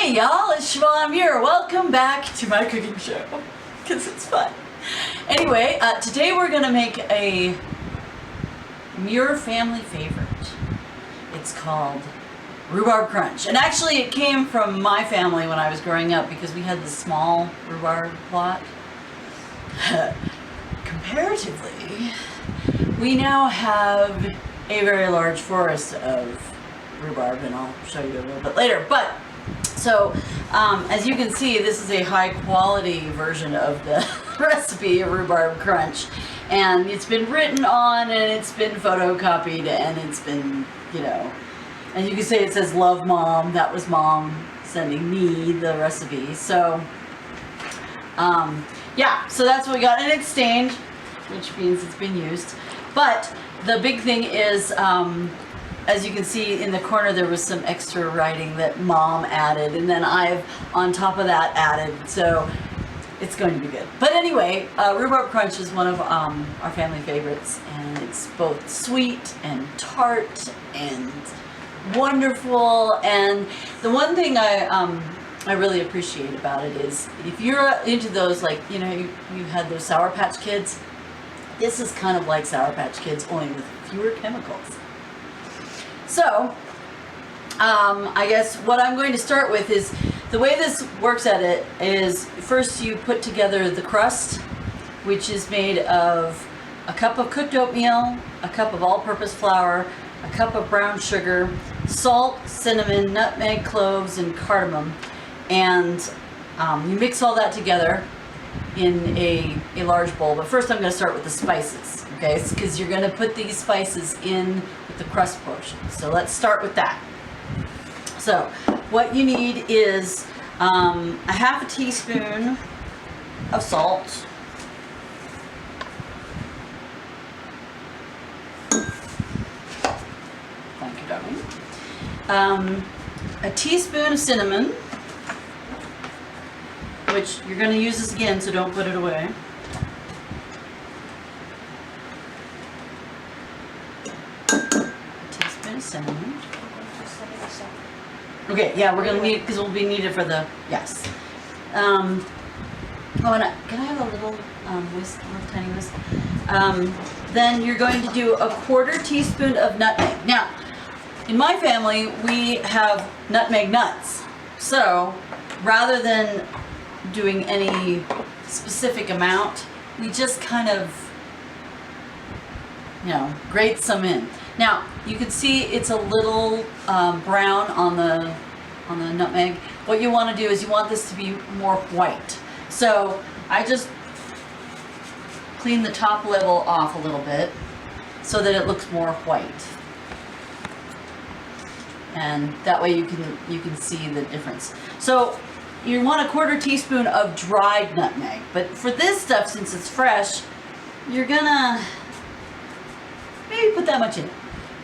Hey y'all, it's Siobhan Muir. Welcome back to my cooking show, because it's fun. Anyway, today we're going to make a Muir family favorite. It's called Rhubarb Crunch. And actually it came from my family when I was growing up because we had this small rhubarb plot. Comparatively, we now have a very large forest of rhubarb, and I'll show you a little bit later. But so as you can see, this is a high quality version of the recipe of Rhubarb Crunch, and it's been written on and it's been photocopied and it's been, you know, and you can say it says love mom. That was mom sending me the recipe. So yeah, so that's what we got, and it's stained, which means it's been used. But the big thing is, as you can see in the corner, there was some extra writing that mom added, and then I've on top of that added, so it's going to be good. But anyway, Rhubarb Crunch is one of our family favorites, and it's both sweet and tart and wonderful. And the one thing I really appreciate about it is, if you're into those, like, you know, you had those Sour Patch Kids, this is kind of like Sour Patch Kids, only with fewer chemicals. So, I guess what I'm going to start with is, the way this works at it is, first you put together the crust, which is made of a cup of cooked oatmeal, a cup of all-purpose flour, a cup of brown sugar, salt, cinnamon, nutmeg, cloves, and cardamom. And you mix all that together in a large bowl. But first I'm going to start with the spices, okay? Because you're going to put these spices in with the crust portion. So let's start with that. So what you need is a half a teaspoon of salt. Thank you, darling. A teaspoon of cinnamon, which you're going to use this again, so don't put it away. A teaspoon of cinnamon. Okay, yeah, we're going to need, because we'll be needed for the, yes. Oh, and can I have a little whisk, a little tiny whisk? Then you're going to do a 1/4 teaspoon of nutmeg. Now, in my family, we have nutmeg nuts. So, rather than doing any specific amount, we just kind of, you know, grate some in. Now you can see it's a little brown on the nutmeg. What you want to do is you want this to be more white. So I just clean the top level off a little bit so that it looks more white, and that way you can see the difference. So you want a 1/4 teaspoon of dried nutmeg, but for this stuff, since it's fresh, you're gonna maybe put that much in.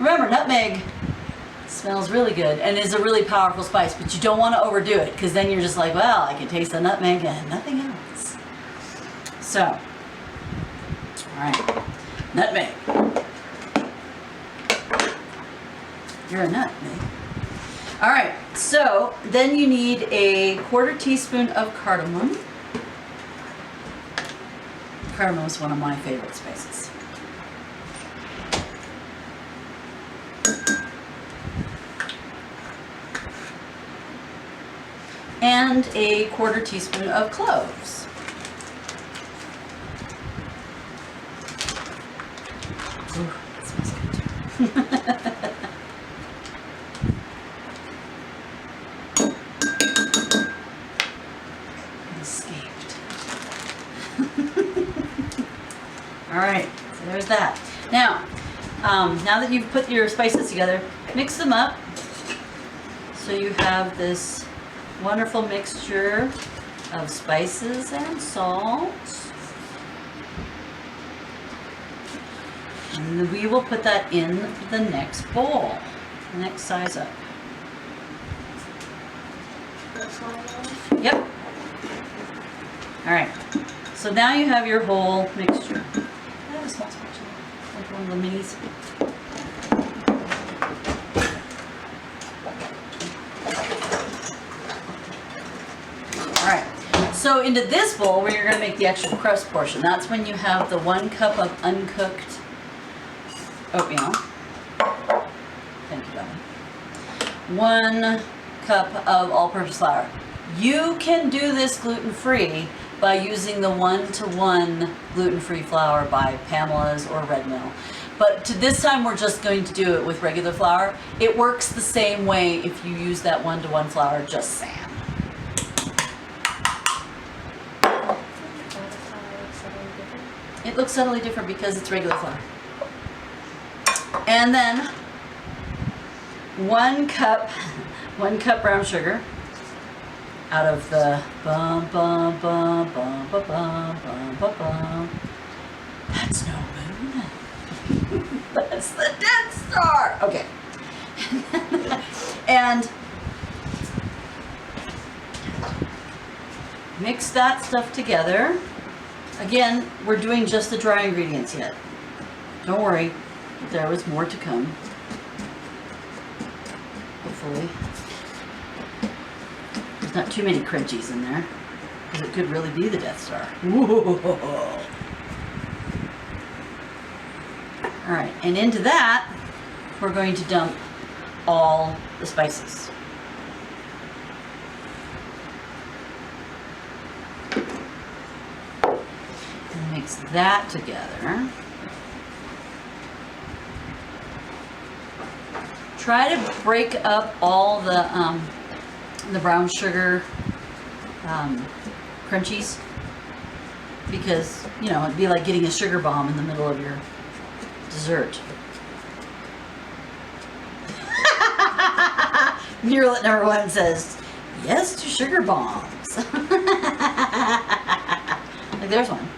Remember, nutmeg smells really good and is a really powerful spice, but you don't want to overdo it, because then you're just like, well, I can taste the nutmeg and nothing else. So, all right, nutmeg. You're a nutmeg. All right, so then you need a 1/4 teaspoon of cardamom. Cardamom is one of my favorite spices. And a 1/4 teaspoon of cloves. Ooh, that smells good. All right, so there's that. Now, now that you've put your spices together, mix them up so you have this wonderful mixture of spices and salt. And we will put that in the next bowl, the next size up. Yep. All right, so now you have your whole mixture. I have a small spatula, like one of the minis. So into this bowl where you're going to make the actual crust portion, that's when you have the 1 cup of uncooked oatmeal. Thank you, darling. 1 cup of all-purpose flour. You can do this gluten-free by using the 1-to-1 gluten-free flour by Pamela's or Red Mill. But this time we're just going to do it with regular flour. It works the same way if you use that 1-to-1 flour, just saying. It looks subtly different because it's regular flour. And then 1 cup brown sugar out of the bum bum bum bum bum bum bum bum bum. That's no moon. That's the Death Star. Okay. And mix that stuff together. Again, we're doing just the dry ingredients yet. Don't worry, there was more to come. Hopefully. There's not too many crunchies in there, because it could really be the Death Star. Whoa. All right, and into that, we're going to dump all the spices. And mix that together. Try to break up all the brown sugar crunchies, because, you know, it'd be like getting a sugar bomb in the middle of your dessert. Murlet number 1 says, yes to sugar bombs. Like, there's one.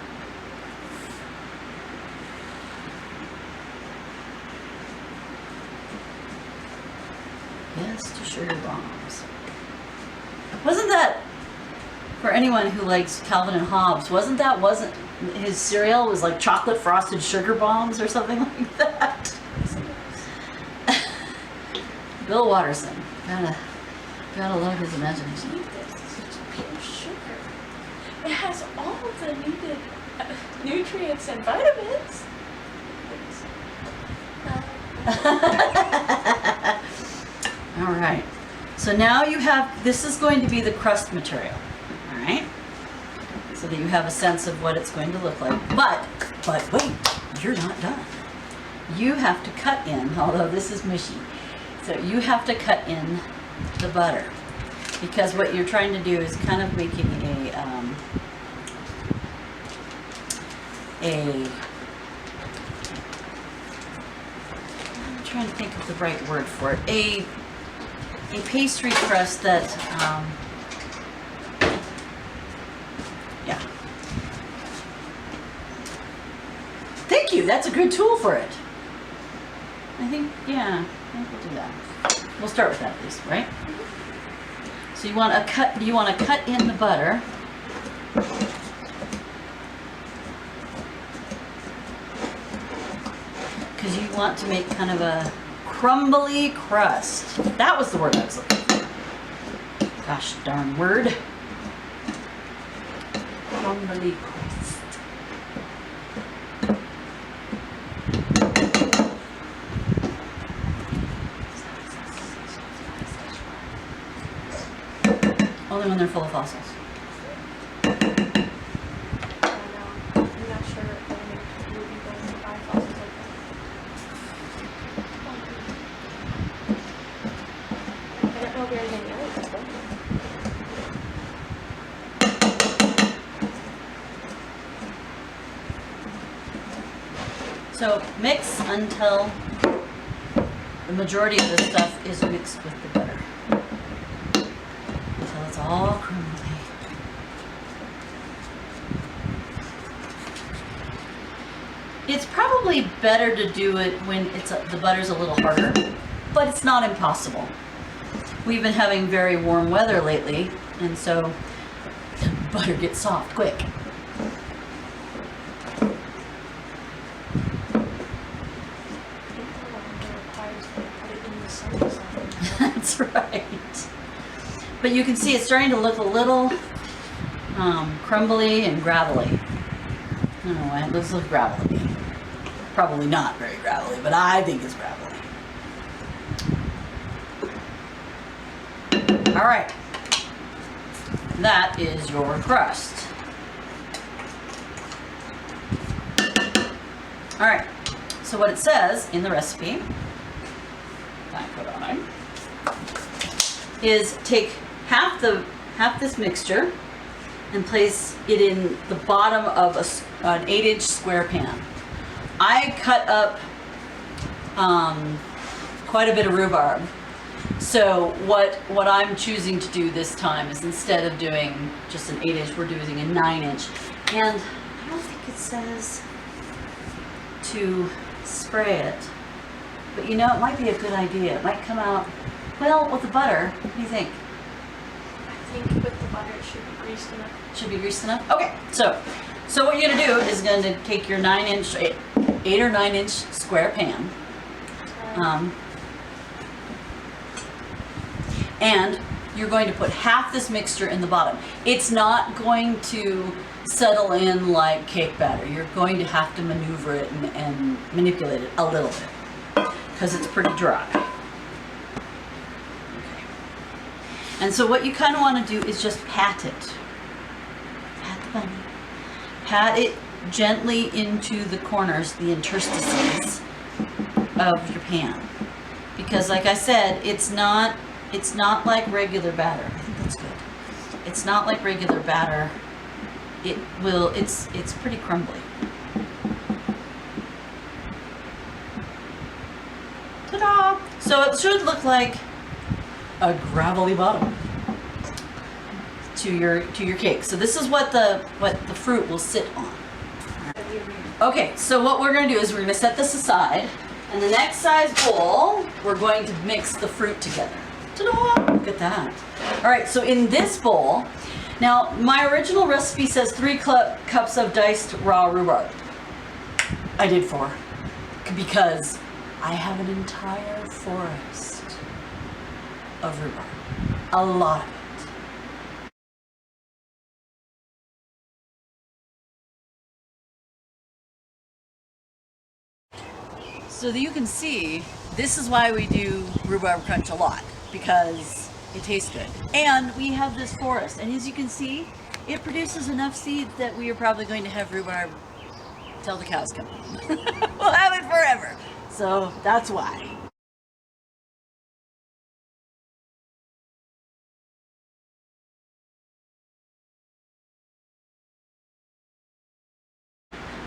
Yes to sugar bombs. Wasn't that, for anyone who likes Calvin and Hobbes, wasn't his cereal was like chocolate frosted sugar bombs or something like that? Bill Watterson. Gotta love his imagination. It's pure sugar. It has all of the needed nutrients and vitamins. All right. So now you have, this is going to be the crust material. All right. So that you have a sense of what it's going to look like. But wait, you're not done. You have to cut in, although this is mushy. So you have to cut in the butter, because what you're trying to do is kind of making I'm trying to think of the right word for it. A pastry crust that, yeah. Thank you. That's a good tool for it. I think we'll do that. We'll start with that, please, right? So you want to cut in the butter. Because you want to make kind of a crumbly crust. That was the word I was looking for. Gosh darn word. Crumbly crust. Only when they're full of fossils. I know. I'm not sure if we'll be going to buy fossils like that. I don't know very many other people. So mix until the majority of this stuff is mixed with the butter. Until it's all crumbly. It's probably better to do it when the butter's a little harder, but it's not impossible. We've been having very warm weather lately, and so the butter gets soft quick. That's right. But you can see it's starting to look a little crumbly and gravelly. I don't know, it looks like gravel to me. Probably not very gravelly, but I think it's gravelly. All right, that is your crust. All right, so what it says in the recipe, I put on, is take half this mixture and place it in the bottom of an 8-inch square pan. I cut up quite a bit of rhubarb. So what I'm choosing to do this time is, instead of doing just an 8-inch, we're doing a 9-inch. And I don't think it says to spray it, but you know, it might be a good idea. It might come out well with the butter. What do you think? I think with the butter it should be greased enough. Should be greased enough? Okay, so what you're gonna do is gonna take your 9-inch, 8 or 9-inch square pan, and you're going to put half this mixture in the bottom. It's not going to settle in like cake batter. You're going to have to maneuver it and manipulate it a little bit because it's pretty dry. Okay. And so what you kind of want to do is just pat it. Pat the bunny. Pat it gently into the corners, the interstices of your pan. Because like I said, it's not like regular batter. I think that's good. It's not like regular batter. It's pretty crumbly. Ta-da! So it should look like a gravelly bottom to your cake. So this is what the fruit will sit on. Okay, so what we're going to do is we're going to set this aside, and the next size bowl we're going to mix the fruit together. Ta-da! Look at that. All right, so in this bowl, now my original recipe says 3 cups of diced raw rhubarb. I did 4 because I have an entire forest of rhubarb, a lot of it. So that you can see, this is why we do rhubarb crunch a lot, because it tastes good. And we have this forest, and as you can see, it produces enough seeds that we are probably going to have rhubarb till the cows come. We'll have it forever. So that's why.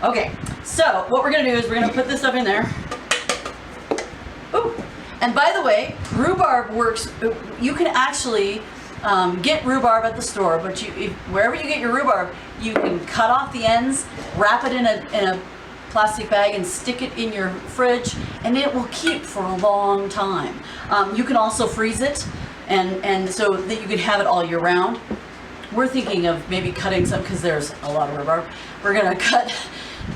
Okay, so what we're gonna do is we're gonna put this stuff in there. Ooh. And by the way, rhubarb works, you can actually get rhubarb at the store, but wherever you get your rhubarb, you can cut off the ends, wrap it in a plastic bag and stick it in your fridge, and it will keep for a long time. You can also freeze it, and so that you can have it all year round. We're thinking of maybe cutting some, because there's a lot of rhubarb. We're gonna cut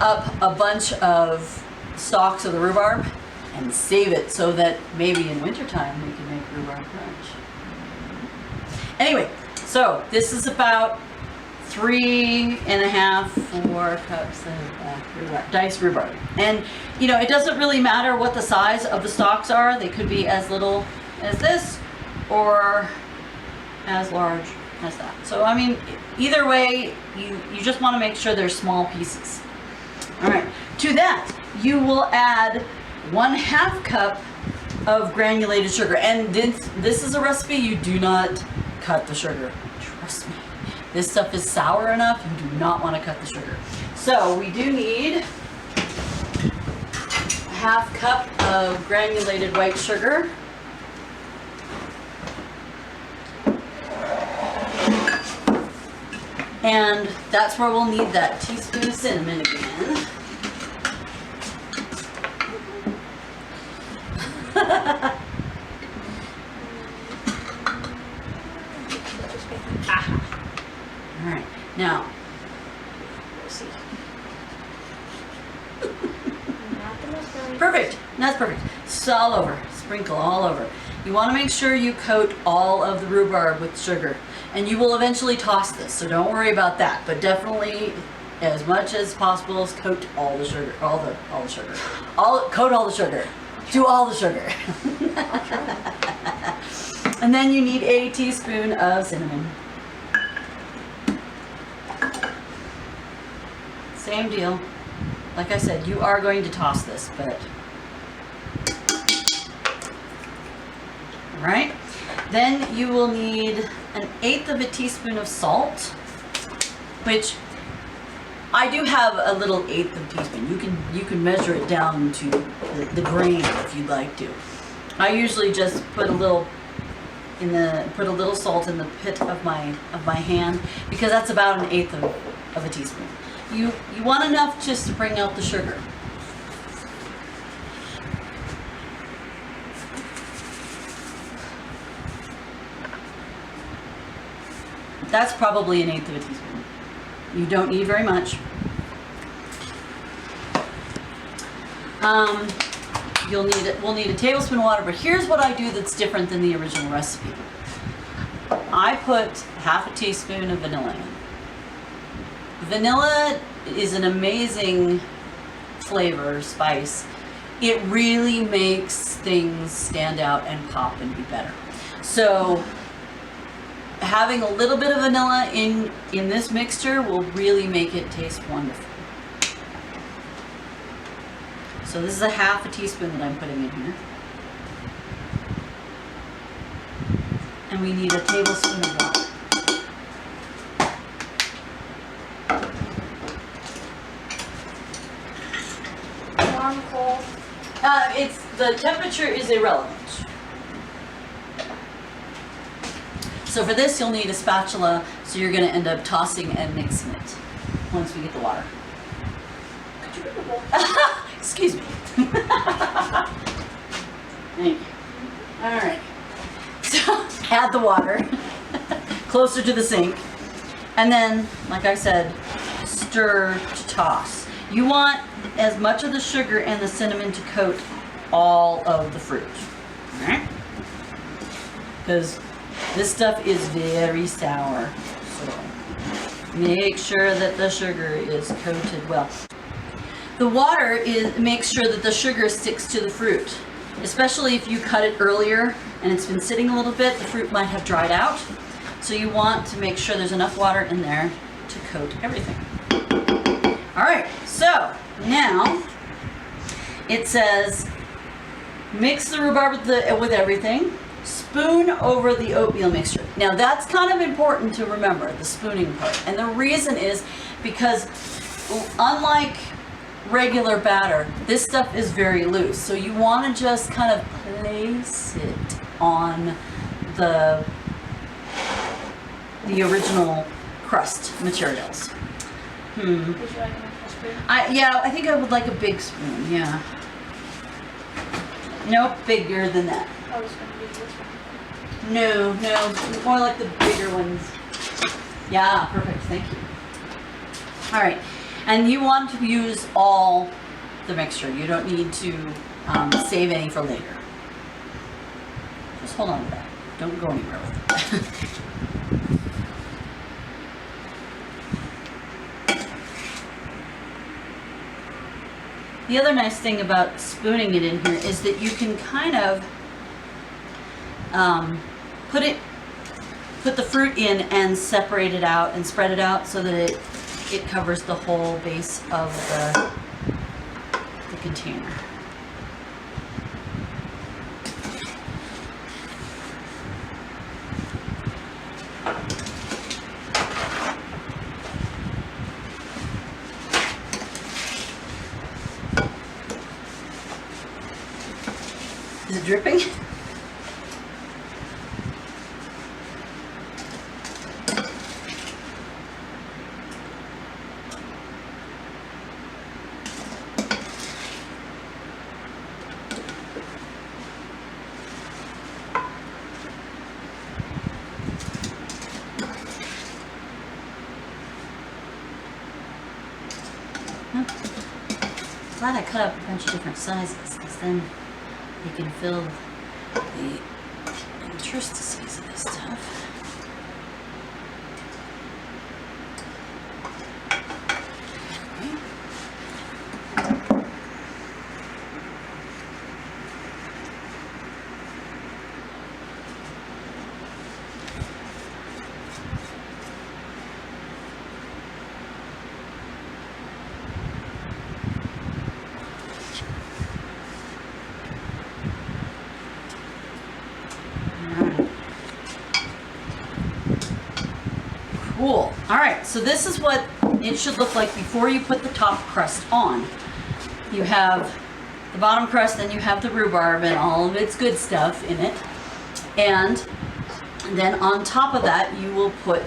up a bunch of stalks of the rhubarb and save it so that maybe in wintertime we can make rhubarb crunch. Anyway, so this is about 3.5, 4 cups of rhubarb, diced rhubarb. And you know, it doesn't really matter what the size of the stalks are. They could be as little as this or as large as that. So I mean, either way, you just want to make sure they're small pieces. All right, to that you will add 1/2 cup of granulated sugar, and this is a recipe you do not cut the sugar. Trust me, this stuff is sour enough, you do not want to cut the sugar. So we do need 1/2 cup of granulated white sugar. And that's where we'll need that teaspoon of cinnamon again. All right, now. Perfect. That's perfect. It's all over. Sprinkle all over. You want to make sure you coat all of the rhubarb with sugar. And you will eventually toss this, so don't worry about that. But definitely, as much as possible, is coat all the sugar. All the sugar. Coat all the sugar. Do all the sugar. And then you need a teaspoon of cinnamon. Same deal. Like I said, you are going to toss this, but... Alright. Then you will need 1/8 of a teaspoon of salt, which I do have a little 1/8 of a teaspoon. You can measure it down to the grain if you'd like to. I usually just put a little salt in the pit of my hand, because that's about 1/8 of a teaspoon. You want enough just to bring out the sugar. That's probably 1/8 of a teaspoon. You don't need very much. We'll need a tablespoon of water, but here's what I do that's different than the original recipe. I put 1/2 teaspoon of vanilla in. Vanilla is an amazing flavor, spice. It really makes things stand out and pop and be better. So having a little bit of vanilla in this mixture will really make it taste wonderful. So this is 1/2 teaspoon that I'm putting in here. And we need a tablespoon of water. Warm, cold. The temperature is irrelevant. So for this, you'll need a spatula, so you're going to end up tossing and mixing it once we get the water. Could you get the bowl? Excuse me. Thank you. All right. So add the water closer to the sink, and then, like I said, stir to toss. You want as much of the sugar and the cinnamon to coat all of the fruit. All right? Because this stuff is very sour, so make sure that the sugar is coated well. The water makes sure that the sugar sticks to the fruit, especially if you cut it earlier and it's been sitting a little bit, the fruit might have dried out. So you want to make sure there's enough water in there to coat everything. All right, so now it says mix the rhubarb with everything. Spoon over the oatmeal mixture. Now that's kind of important to remember, the spooning part. And the reason is because unlike regular batter, this stuff is very loose. So you want to just kind of place it on the original crust materials. Would you like an extra spoon? I think I would like a big spoon, yeah. Nope, bigger than that. I was going to use this one. No, more like the bigger ones. Yeah, perfect, thank you. All right, and you want to use all the mixture. You don't need to save any for later. Just hold on to that. Don't go anywhere with it. The other nice thing about spooning it in here is that you can kind of put the fruit in and separate it out and spread it out so that it covers the whole base of the container. Is it dripping? Glad I cut up a bunch of different sizes, because then you can fill the interstices of this stuff. Cool. All right, so this is what it should look like before you put the top crust on. You have the bottom crust, then you have the rhubarb and all of its good stuff in it. And then on top of that, you will put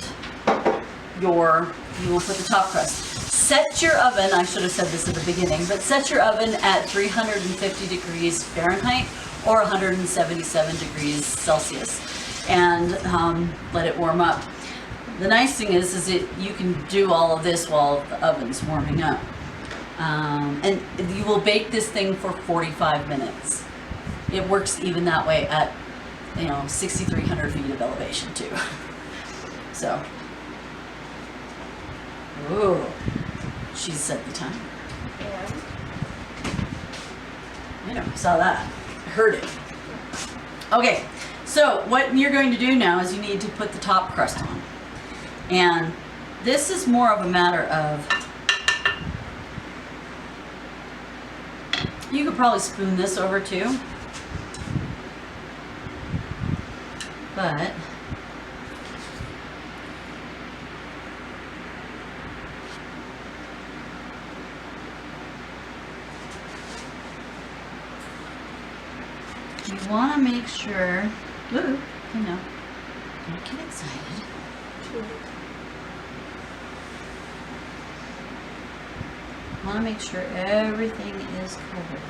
the top crust. Set your oven, I should have said this at the beginning, but set your oven at 350 degrees Fahrenheit or 177 degrees Celsius and let it warm up. The nice thing is you can do all of this while the oven's warming up. And you will bake this thing for 45 minutes. It works even that way at, 6,300 feet of elevation too. So, ooh, she set the timer. And I know, I saw that. I heard it. Okay, so what you're going to do now is you need to put the top crust on. And this is more of a matter of, you could probably spoon this over too, but you want to make sure, don't get excited. I want to make sure everything is covered.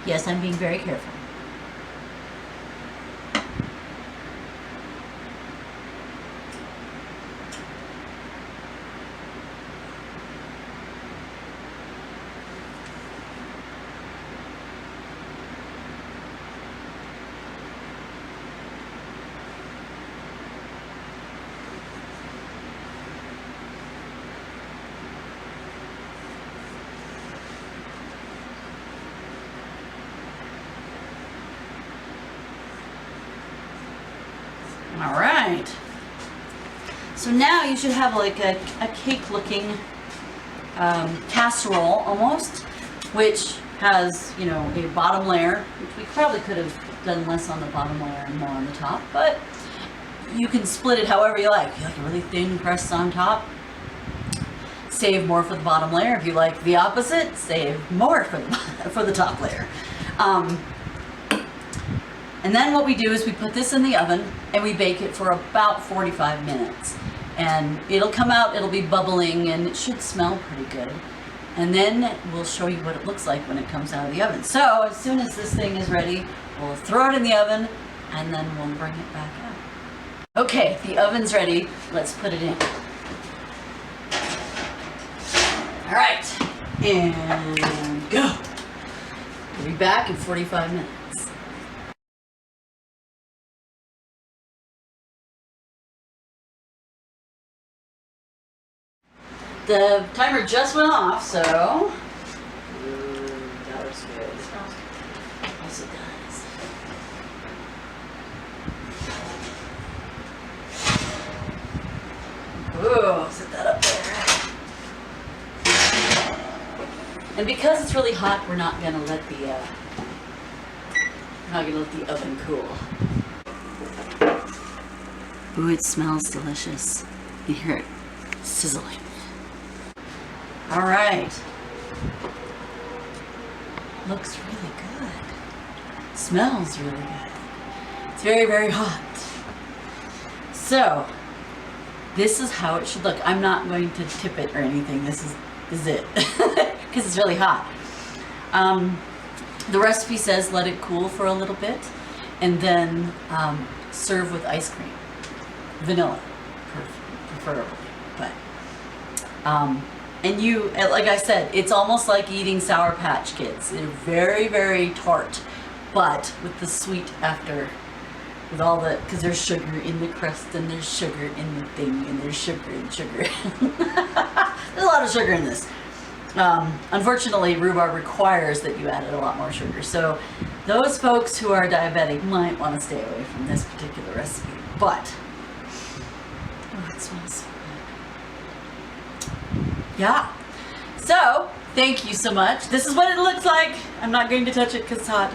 Yes, I'm being very careful. All right. So now you should have like a cake-looking casserole almost, which has, a bottom layer, which we probably could have done less on the bottom layer and more on the top, but you can split it however you like. If you like a really thin crust on top, save more for the bottom layer. If you like the opposite, save more for the top layer. And then what we do is we put this in the oven and we bake it for about 45 minutes. And it'll come out, it'll be bubbling, and it should smell pretty good. And then we'll show you what it looks like when it comes out of the oven. So as soon as this thing is ready, we'll throw it in the oven and then we'll bring it back out. Okay, the oven's ready. Let's put it in. All right, and go. We'll be back in 45 minutes. The timer just went off, so. Ooh, that looks good. Yes, it does. Ooh, set that up there. And because it's really hot, we're not gonna let the oven cool. Ooh, it smells delicious. You hear it sizzling. All right. Looks really good. Smells really good. It's very, very hot. So, this is how it should look. I'm not going to tip it or anything. This is it. Because it's really hot. The recipe says let it cool for a little bit, and then serve with ice cream, vanilla, preferably. But and you, like I said, it's almost like eating Sour Patch Kids. They're very, very tart, but with the sweet after, with all the, because there's sugar in the crust and there's sugar in the thing and there's sugar and sugar. There's a lot of sugar in this. Unfortunately, rhubarb requires that you add a lot more sugar. So those folks who are diabetic might want to stay away from this particular recipe. But, oh, it smells so good. Yeah. So, thank you so much. This is what it looks like. I'm not going to touch it because it's hot.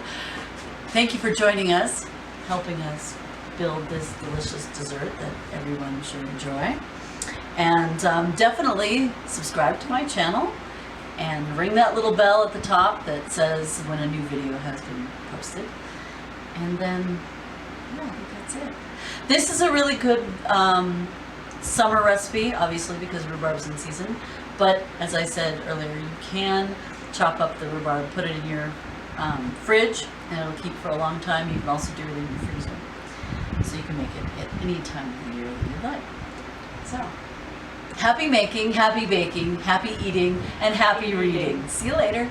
Thank you for joining us, helping us build this delicious dessert that everyone should enjoy. And definitely subscribe to my channel and ring that little bell at the top that says when a new video has been posted. And then, yeah, I think that's it. This is a really good summer recipe, obviously, because rhubarb's in season. But as I said earlier, you can chop up the rhubarb, put it in your fridge, and it'll keep for a long time. You can also do it in your freezer. So you can make it at any time of the year that you like. So, happy making, happy baking, happy eating, and happy reading. See you later.